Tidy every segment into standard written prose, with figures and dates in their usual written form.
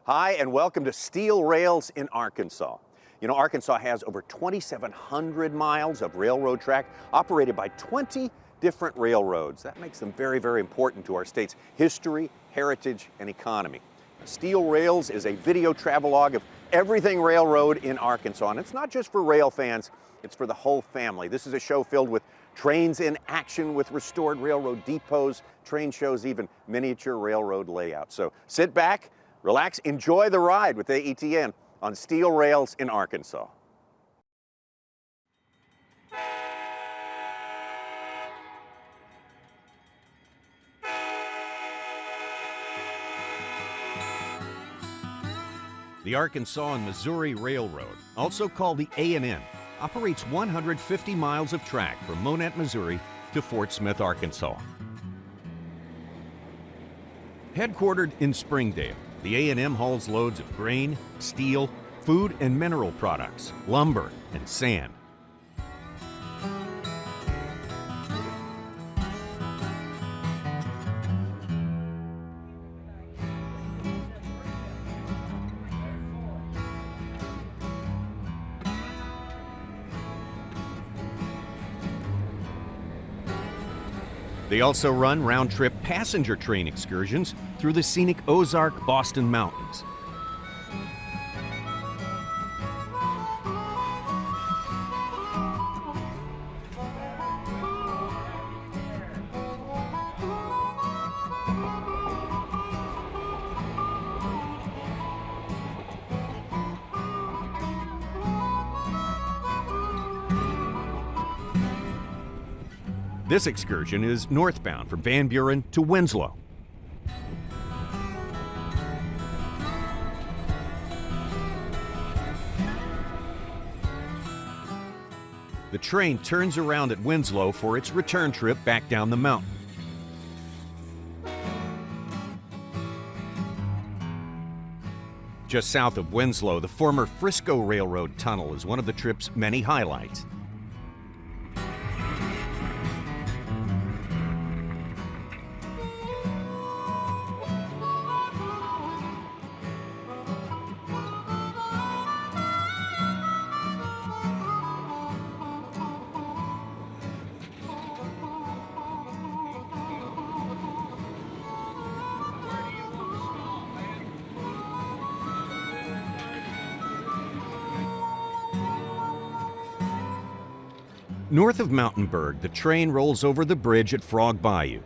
Hi, and welcome to Steel Rails in Arkansas. You know, Arkansas has over 2,700 miles of railroad track operated by 20 different railroads. That makes them very, very important to our state's history, heritage, and economy. Steel Rails is a video travelogue of everything railroad in Arkansas, and it's not just for rail fans, it's for the whole family. This is a show filled with trains in action with restored railroad depots, train shows, even miniature railroad layouts. So sit back, relax, enjoy the ride with AETN on Steel Rails in Arkansas. The Arkansas and Missouri Railroad, also called the A&M, operates 150 miles of track from Monett, Missouri to Fort Smith, Arkansas. Headquartered in Springdale, the A&M hauls loads of grain, steel, food and mineral products, lumber, and sand. They also run round-trip passenger train excursions through the scenic Ozark-Boston Mountains. This excursion is northbound from Van Buren to Winslow. The train turns around at Winslow for its return trip back down the mountain. Just south of Winslow, the former Frisco Railroad Tunnel is one of the trip's many highlights. North of Mountainburg, the train rolls over the bridge at Frog Bayou.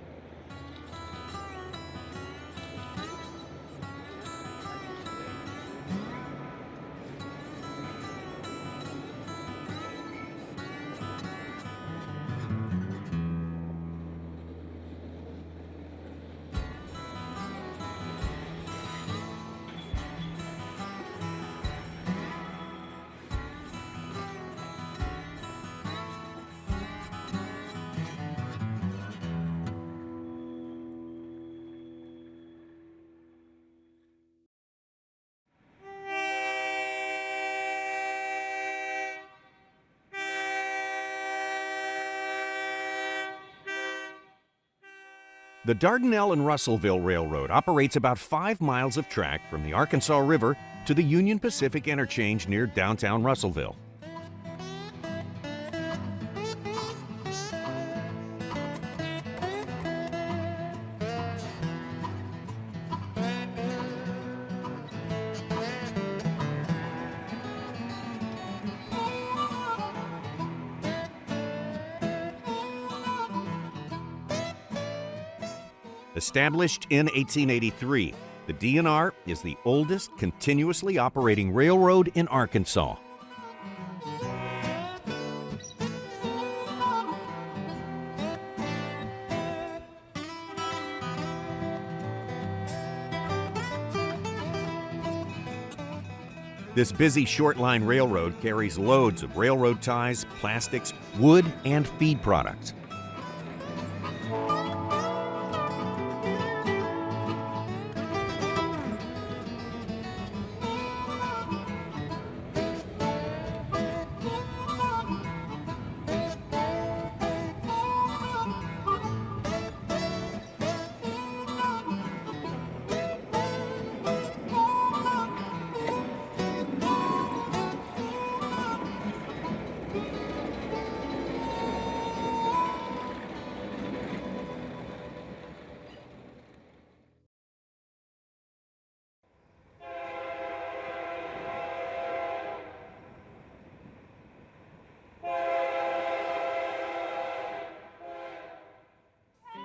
The Dardanelle and Russellville Railroad operates about 5 miles of track from the Arkansas River to the Union Pacific Interchange near downtown Russellville. Established in 1883, the DNR is the oldest continuously operating railroad in Arkansas. This busy shortline railroad carries loads of railroad ties, plastics, wood, and feed products.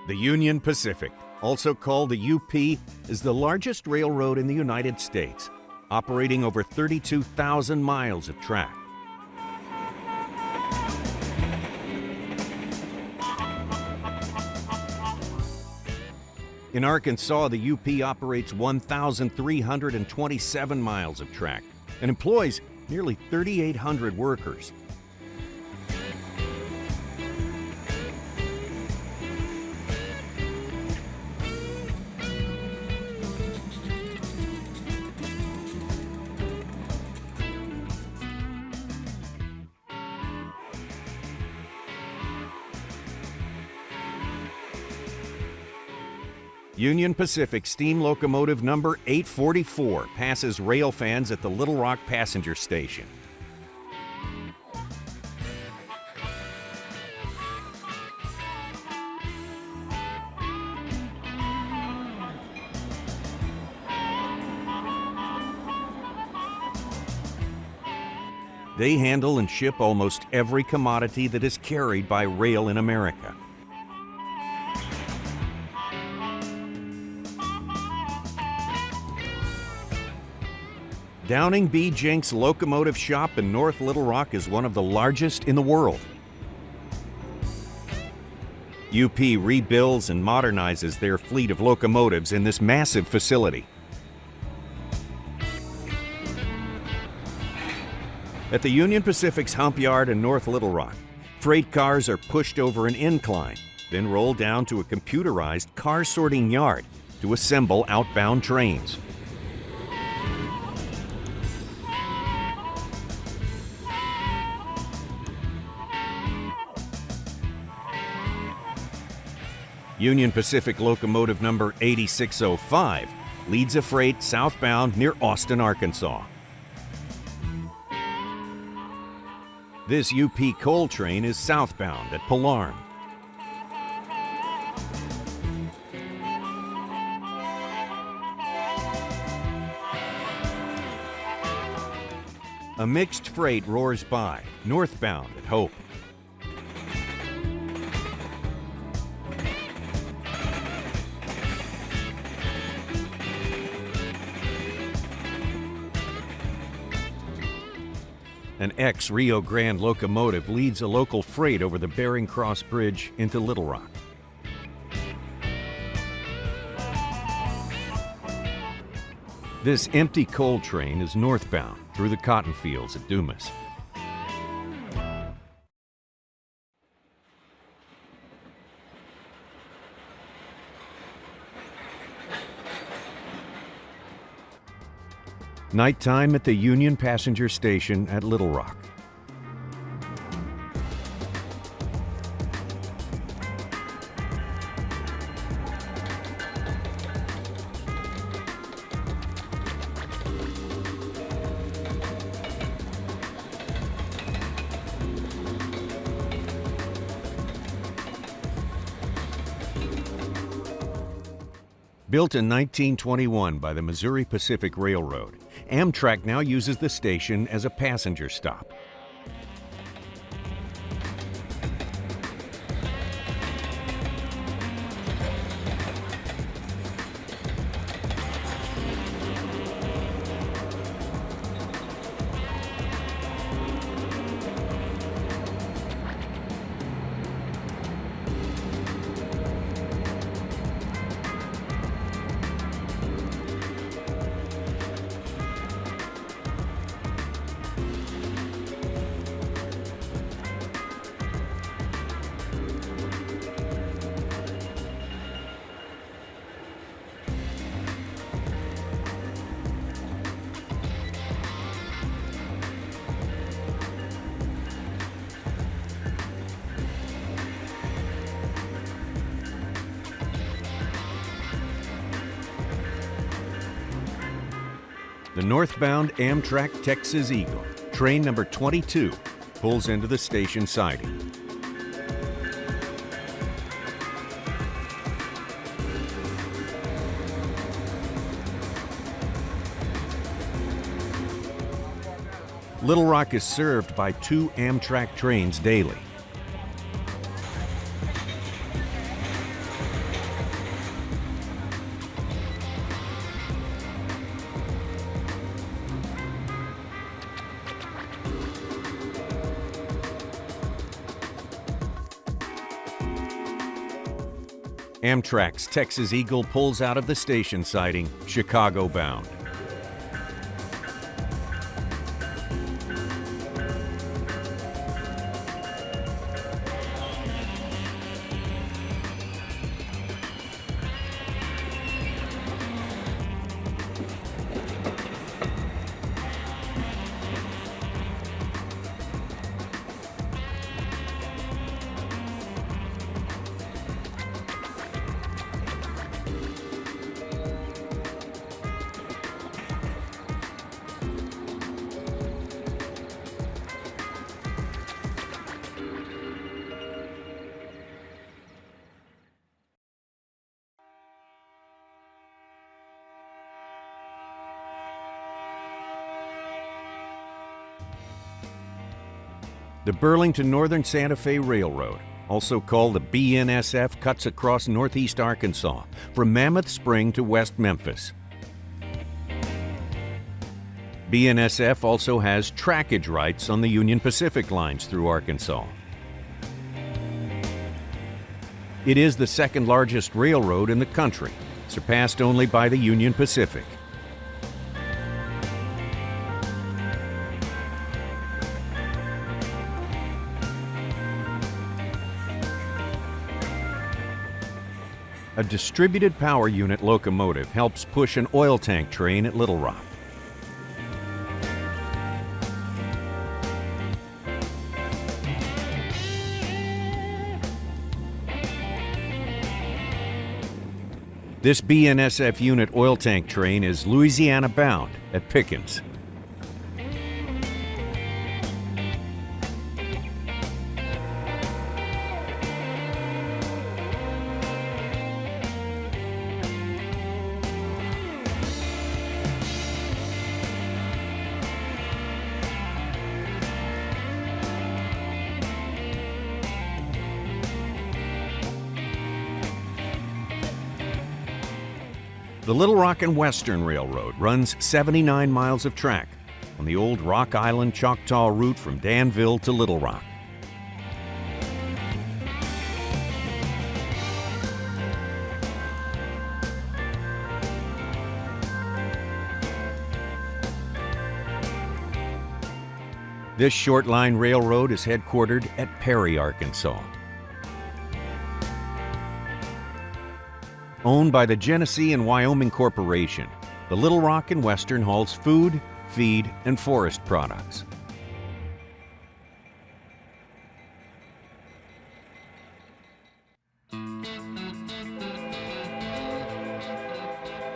The Union Pacific, also called the UP, is the largest railroad in the United States, operating over 32,000 miles of track. In Arkansas, the UP operates 1,327 miles of track and employs nearly 3,800 workers. Union Pacific steam locomotive number 844 passes rail fans at the Little Rock Passenger Station. They handle and ship almost every commodity that is carried by rail in America. Downing B. Jenks Locomotive Shop in North Little Rock is one of the largest in the world. UP rebuilds and modernizes their fleet of locomotives in this massive facility. At the Union Pacific's hump yard in North Little Rock, freight cars are pushed over an incline, then rolled down to a computerized car sorting yard to assemble outbound trains. Union Pacific locomotive number 8605 leads a freight southbound near Austin, Arkansas. This UP coal train is southbound at Palarm. A mixed freight roars by, northbound at Hope. An ex-Rio Grande locomotive leads a local freight over the Bering Cross Bridge into Little Rock. This empty coal train is northbound through the cotton fields at Dumas. Nighttime at the Union Passenger Station at Little Rock. Built in 1921 by the Missouri Pacific Railroad, Amtrak now uses the station as a passenger stop. The northbound Amtrak Texas Eagle, train number 22, pulls into the station siding. Little Rock is served by 2 Amtrak trains daily. Amtrak's Texas Eagle pulls out of the station siding, Chicago bound. The Burlington Northern Santa Fe Railroad, also called the BNSF, cuts across northeast Arkansas from Mammoth Spring to West Memphis. BNSF also has trackage rights on the Union Pacific lines through Arkansas. It is the second largest railroad in the country, surpassed only by the Union Pacific. A distributed power unit locomotive helps push an oil tank train at Little Rock. This BNSF unit oil tank train is Louisiana bound at Pickens. The Little Rock and Western Railroad runs 79 miles of track on the old Rock Island Choctaw route from Danville to Little Rock. This short-line railroad is headquartered at Perry, Arkansas. Owned by the Genesee and Wyoming Corporation, the Little Rock and Western hauls food, feed, and forest products.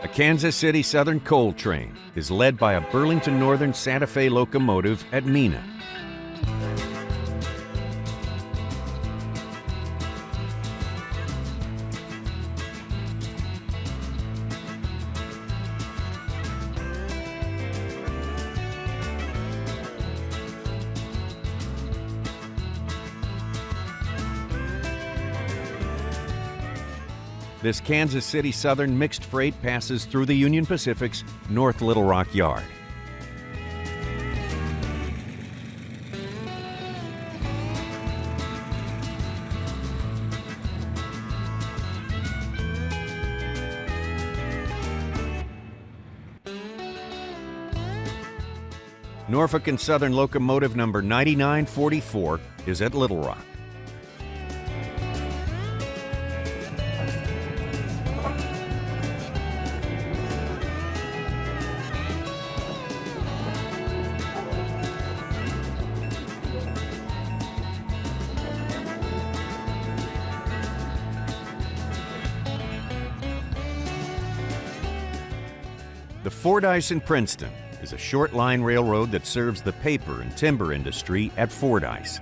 A Kansas City Southern coal train is led by a Burlington Northern Santa Fe locomotive at Mena. This Kansas City Southern mixed freight passes through the Union Pacific's North Little Rock Yard. Norfolk and Southern locomotive number 9944 is at Little Rock. The Fordyce in Princeton is a short-line railroad that serves the paper and timber industry at Fordyce.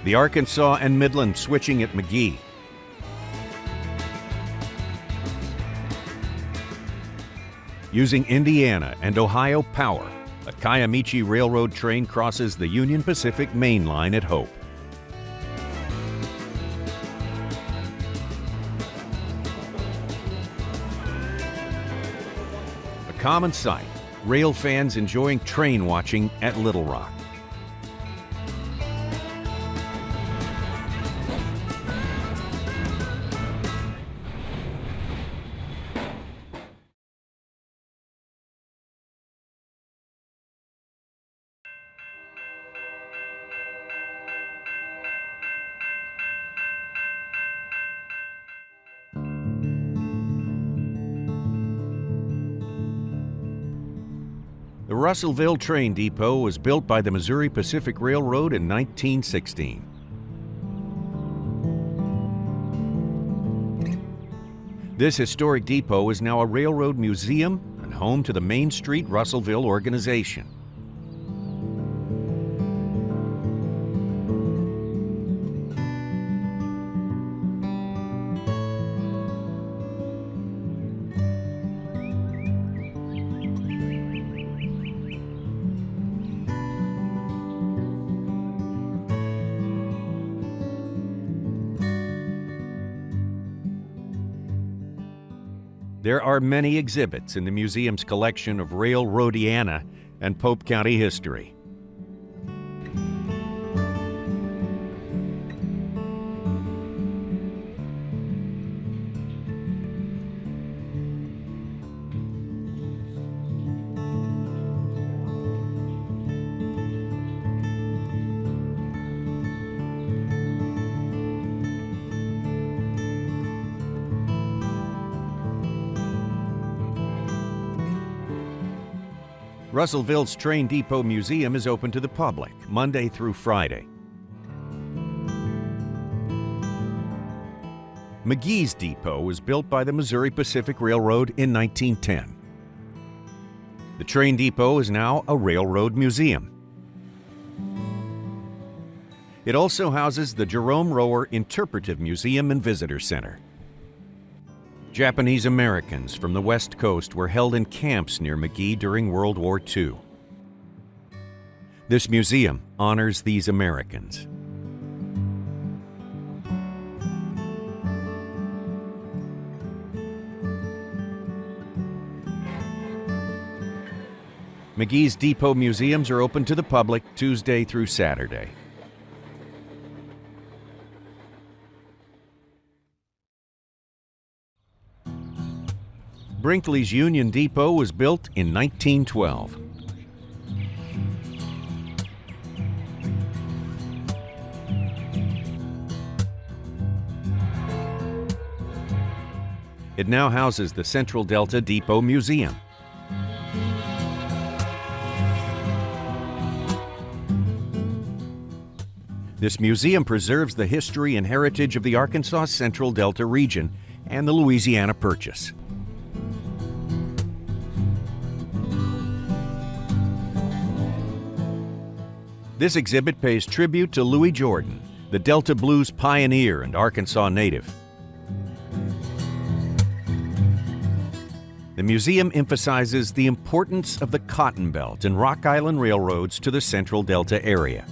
The Arkansas and Midland switching at McGee. Using Indiana and Ohio power, a Kiamichi Railroad train crosses the Union Pacific Main Line at Hope. A common sight rail fans enjoying train watching at Little Rock. The Russellville Train Depot was built by the Missouri Pacific Railroad in 1916. This historic depot is now a railroad museum and home to the Main Street Russellville organization. There are many exhibits in the museum's collection of Railroadiana and Pope County history. Russellville's Train Depot Museum is open to the public Monday through Friday. McGee's Depot was built by the Missouri Pacific Railroad in 1910. The train depot is now a railroad museum. It also houses the Jerome Rower Interpretive Museum and Visitor Center. Japanese Americans from the West Coast were held in camps near McGee during World War II. This museum honors these Americans. McGee's Depot museums are open to the public Tuesday through Saturday. Brinkley's Union Depot was built in 1912. It now houses the Central Delta Depot Museum. This museum preserves the history and heritage of the Arkansas Central Delta region and the Louisiana Purchase. This exhibit pays tribute to Louis Jordan, the Delta Blues pioneer and Arkansas native. The museum emphasizes the importance of the Cotton Belt and Rock Island railroads to the Central Delta area.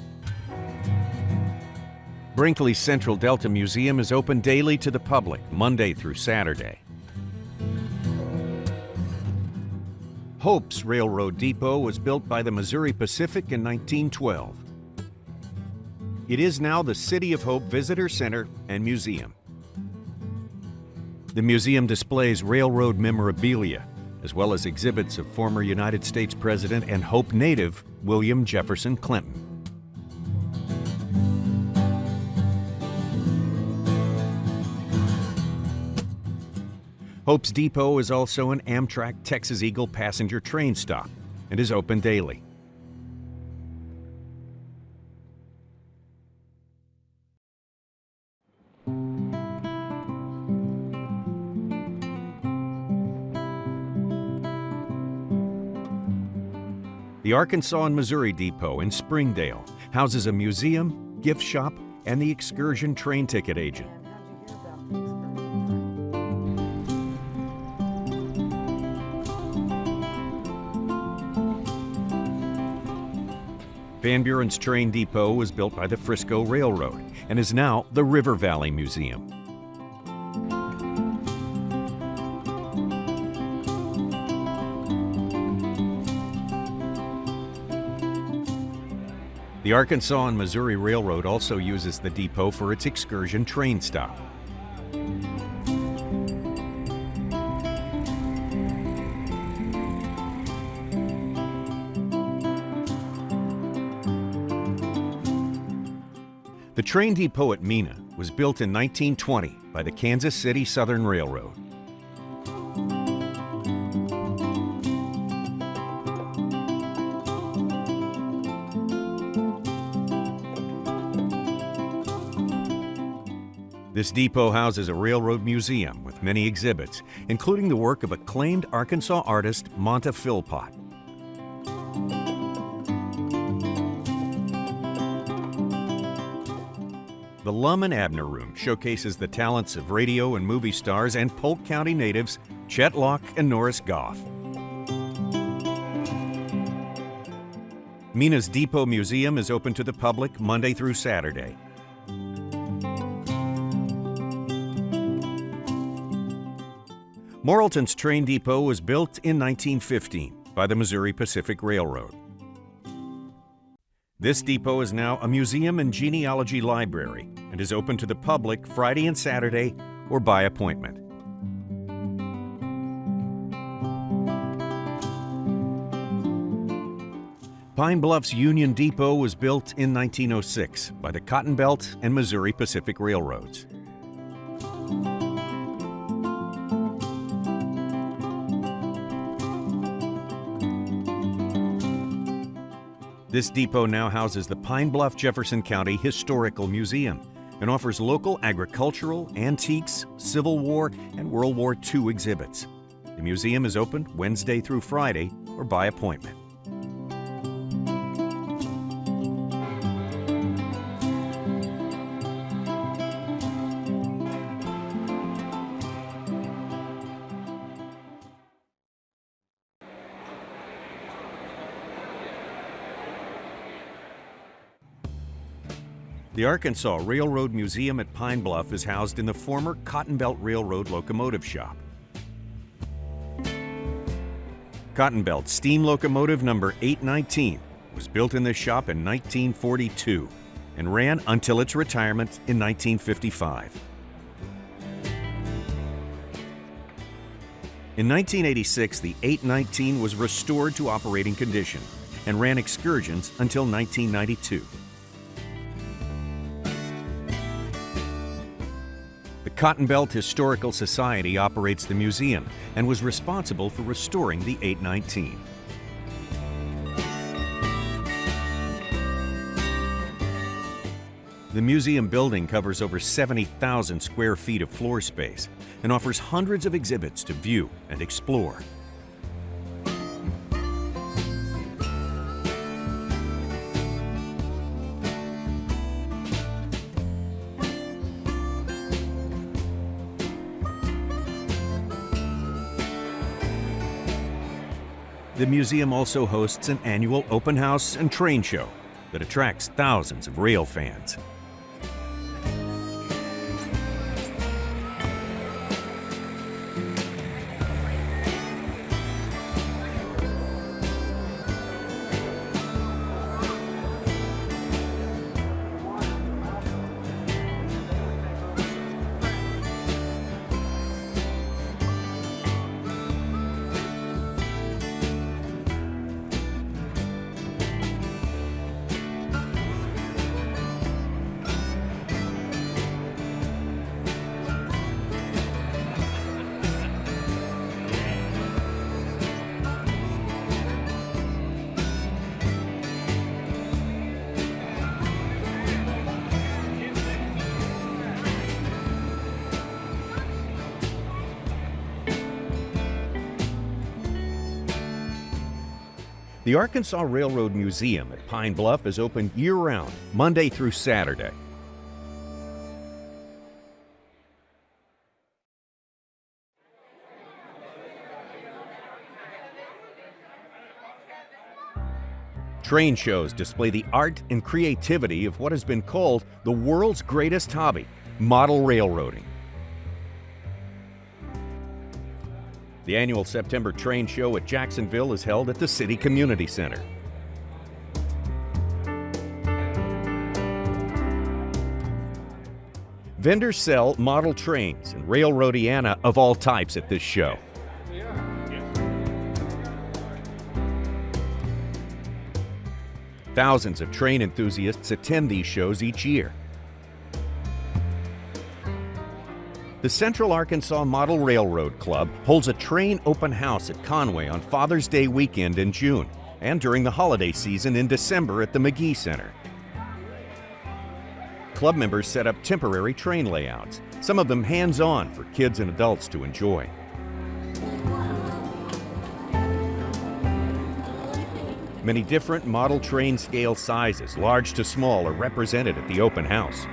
Brinkley's Central Delta Museum is open daily to the public, Monday through Saturday. Hope's Railroad Depot was built by the Missouri Pacific in 1912. It is now the City of Hope Visitor Center and Museum. The museum displays railroad memorabilia, as well as exhibits of former United States President and Hope native William Jefferson Clinton. Hope's Depot is also an Amtrak Texas Eagle passenger train stop and is open daily. The Arkansas and Missouri Depot in Springdale houses a museum, gift shop, and the excursion train ticket agent. Van Buren's Train Depot was built by the Frisco Railroad and is now the River Valley Museum. The Arkansas and Missouri Railroad also uses the depot for its excursion train stop. The train depot at Mena was built in 1920 by the Kansas City Southern Railroad. This depot houses a railroad museum with many exhibits, including the work of acclaimed Arkansas artist Monta Philpott. The Lum and Abner Room showcases the talents of radio and movie stars and Polk County natives Chet Locke and Norris Goff. Mena's Depot Museum is open to the public Monday through Saturday. Morrilton's train depot was built in 1915 by the Missouri Pacific Railroad. This depot is now a museum and genealogy library and is open to the public Friday and Saturday or by appointment. Pine Bluff's Union Depot was built in 1906 by the Cotton Belt and Missouri Pacific Railroads. This depot now houses the Pine Bluff Jefferson County Historical Museum and offers local agricultural, antiques, Civil War, and World War II exhibits. The museum is open Wednesday through Friday or by appointment. The Arkansas Railroad Museum at Pine Bluff is housed in the former Cotton Belt Railroad locomotive shop. Cotton Belt steam locomotive number 819 was built in this shop in 1942 and ran until its retirement in 1955. In 1986, the 819 was restored to operating condition and ran excursions until 1992. The Cotton Belt Historical Society operates the museum and was responsible for restoring the 819. The museum building covers over 70,000 square feet of floor space and offers hundreds of exhibits to view and explore. The museum also hosts an annual open house and train show that attracts thousands of rail fans. The Arkansas Railroad Museum at Pine Bluff is open year-round, Monday through Saturday. Train shows display the art and creativity of what has been called the world's greatest hobby, model railroading. The annual September train show at Jacksonville is held at the City Community Center. Vendors sell model trains and railroadiana of all types at this show. Thousands of train enthusiasts attend these shows each year. The Central Arkansas Model Railroad Club holds a train open house at Conway on Father's Day weekend in June and during the holiday season in December at the McGee Center. Club members set up temporary train layouts, some of them hands-on for kids and adults to enjoy. Many different model train scale sizes, large to small, are represented at the open house.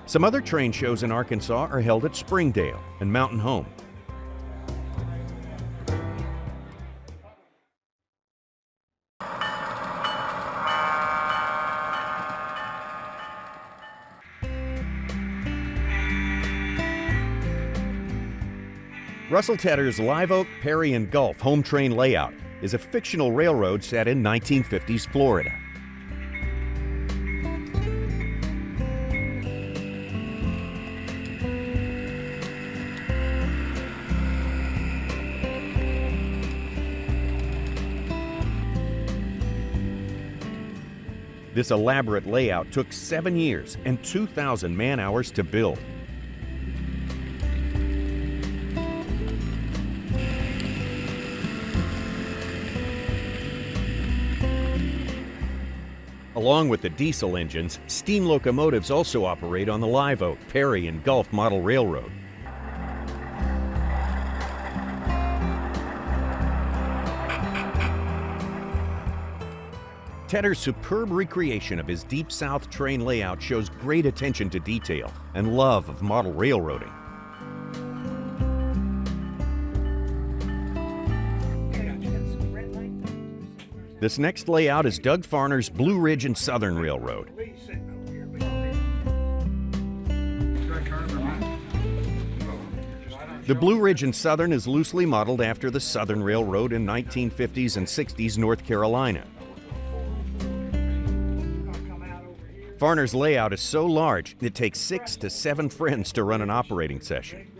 Some other train shows in Arkansas are held at Springdale and Mountain Home. Russell Tedder's Live Oak, Perry, and Gulf home train layout is a fictional railroad set in 1950s Florida. This elaborate layout took 7 years and 2,000 man-hours to build. Along with the diesel engines, steam locomotives also operate on the Live Oak, Perry, and Gulf Model Railroad. Tedder's superb recreation of his Deep South train layout shows great attention to detail and love of model railroading. This next layout is Doug Farner's Blue Ridge and Southern Railroad. The Blue Ridge and Southern is loosely modeled after the Southern Railroad in 1950s and 60s North Carolina. Farner's layout is so large, it takes 6 to 7 friends to run an operating session.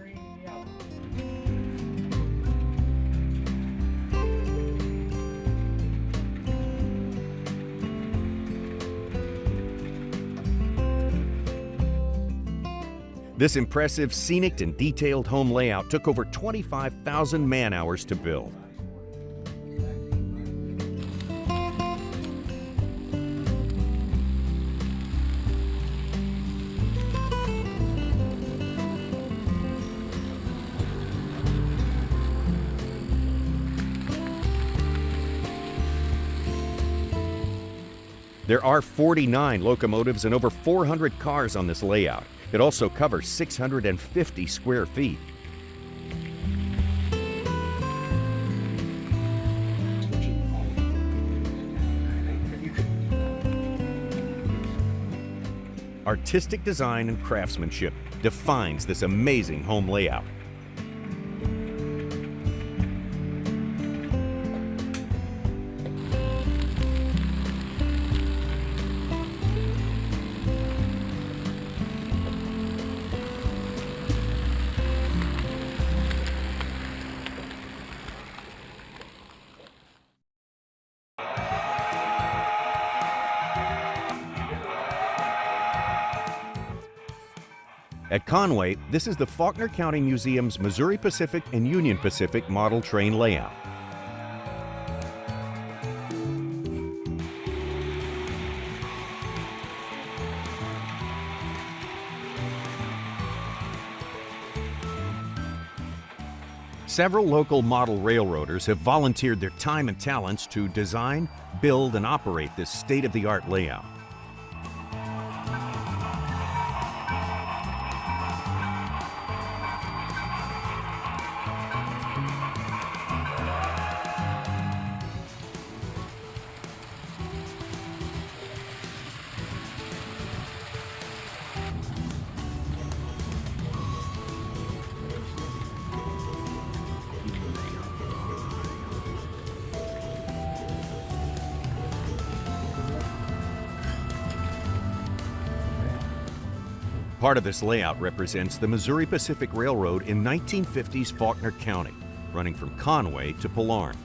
This impressive, scenic, and detailed home layout took over 25,000 man-hours to build. There are 49 locomotives and over 400 cars on this layout. It also covers 650 square feet. Artistic design and craftsmanship defines this amazing home layout. At Conway, this is the Faulkner County Museum's Missouri Pacific and Union Pacific model train layout. Several local model railroaders have volunteered their time and talents to design, build, and operate this state-of-the-art layout. Part of this layout represents the Missouri Pacific Railroad in 1950s Faulkner County, running from Conway to Pullarn.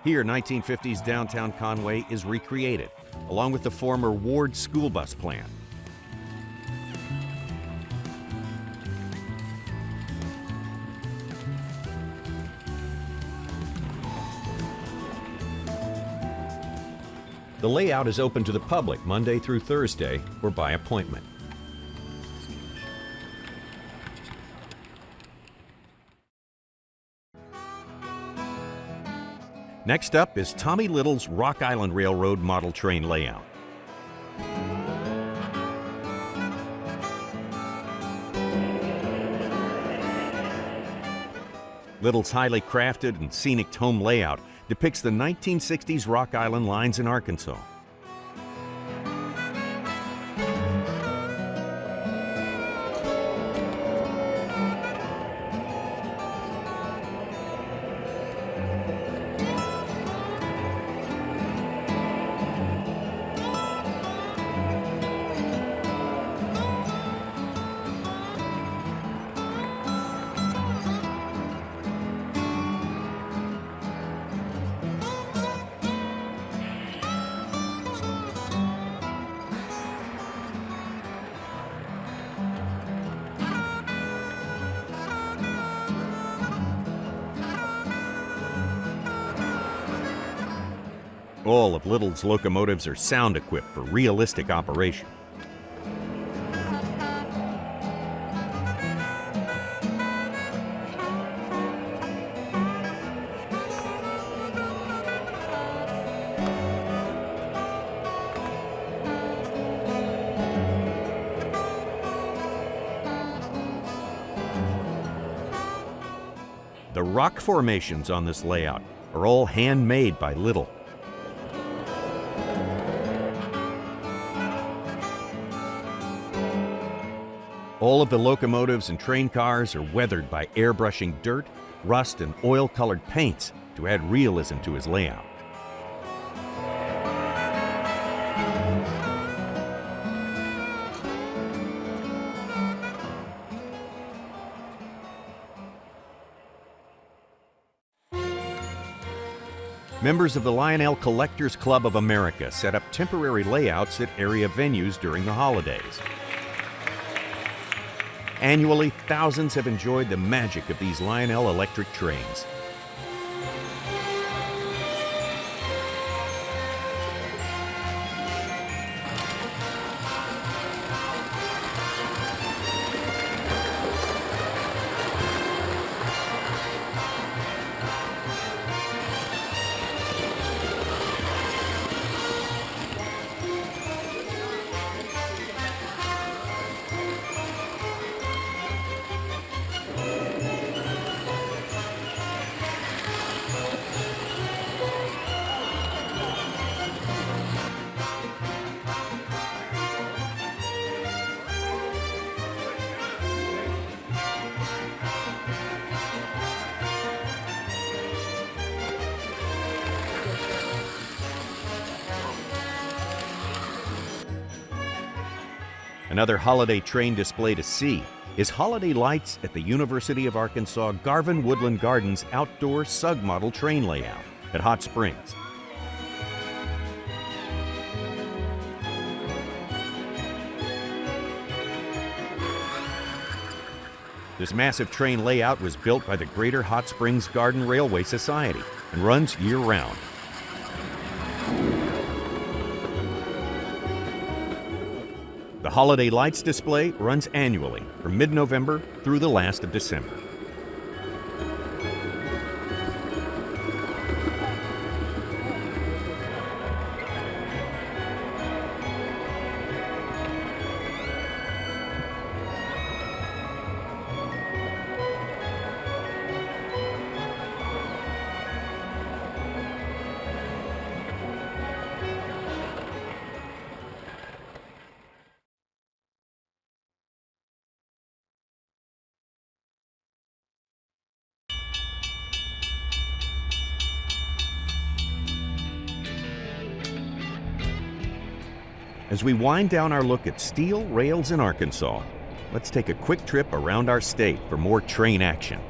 Here, 1950s downtown Conway is recreated, along with the former Ward school bus plant. The layout is open to the public Monday through Thursday or by appointment. Next up is Tommy Little's Rock Island Railroad model train layout. Little's highly crafted and scenic home layout depicts the 1960s Rock Island lines in Arkansas. All of Little's locomotives are sound equipped for realistic operation. The rock formations on this layout are all handmade by Little. All of the locomotives and train cars are weathered by airbrushing dirt, rust, and oil-colored paints to add realism to his layout. Members of the Lionel Collectors Club of America set up temporary layouts at area venues during the holidays. Annually, thousands have enjoyed the magic of these Lionel electric trains. Another holiday train display to see is Holiday Lights at the University of Arkansas Garvin Woodland Gardens outdoor SUG model train layout at Hot Springs. This massive train layout was built by the Greater Hot Springs Garden Railway Society and runs year-round. The Holiday Lights display runs annually from mid-November through the last of December. As we wind down our look at steel rails in Arkansas, let's take a quick trip around our state for more train action.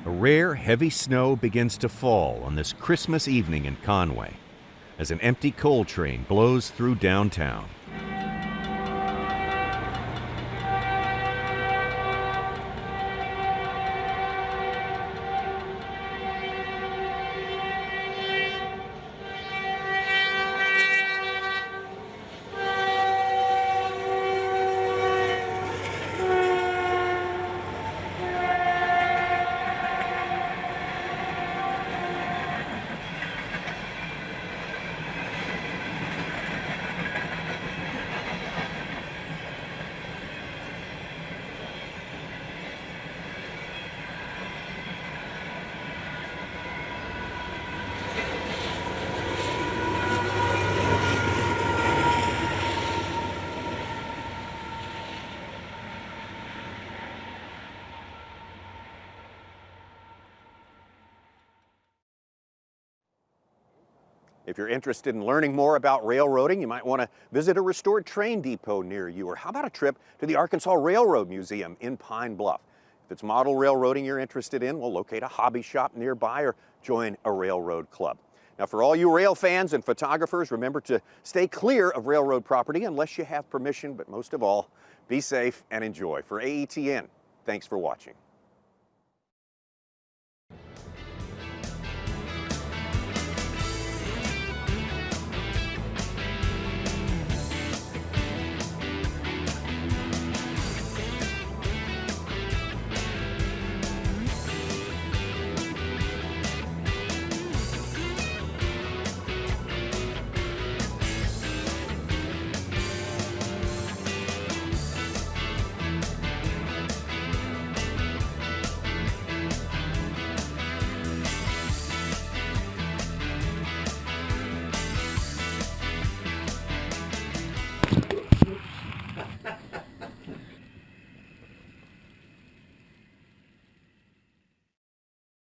A rare, heavy snow begins to fall on this Christmas evening in Conway as an empty coal train blows through downtown. If you're interested in learning more about railroading, you might want to visit a restored train depot near you, or how about a trip to the Arkansas Railroad Museum in Pine Bluff? If it's model railroading you're interested in, well, locate a hobby shop nearby or join a railroad club. Now, for all you rail fans and photographers, remember to stay clear of railroad property unless you have permission, but most of all, be safe and enjoy. For AETN, thanks for watching.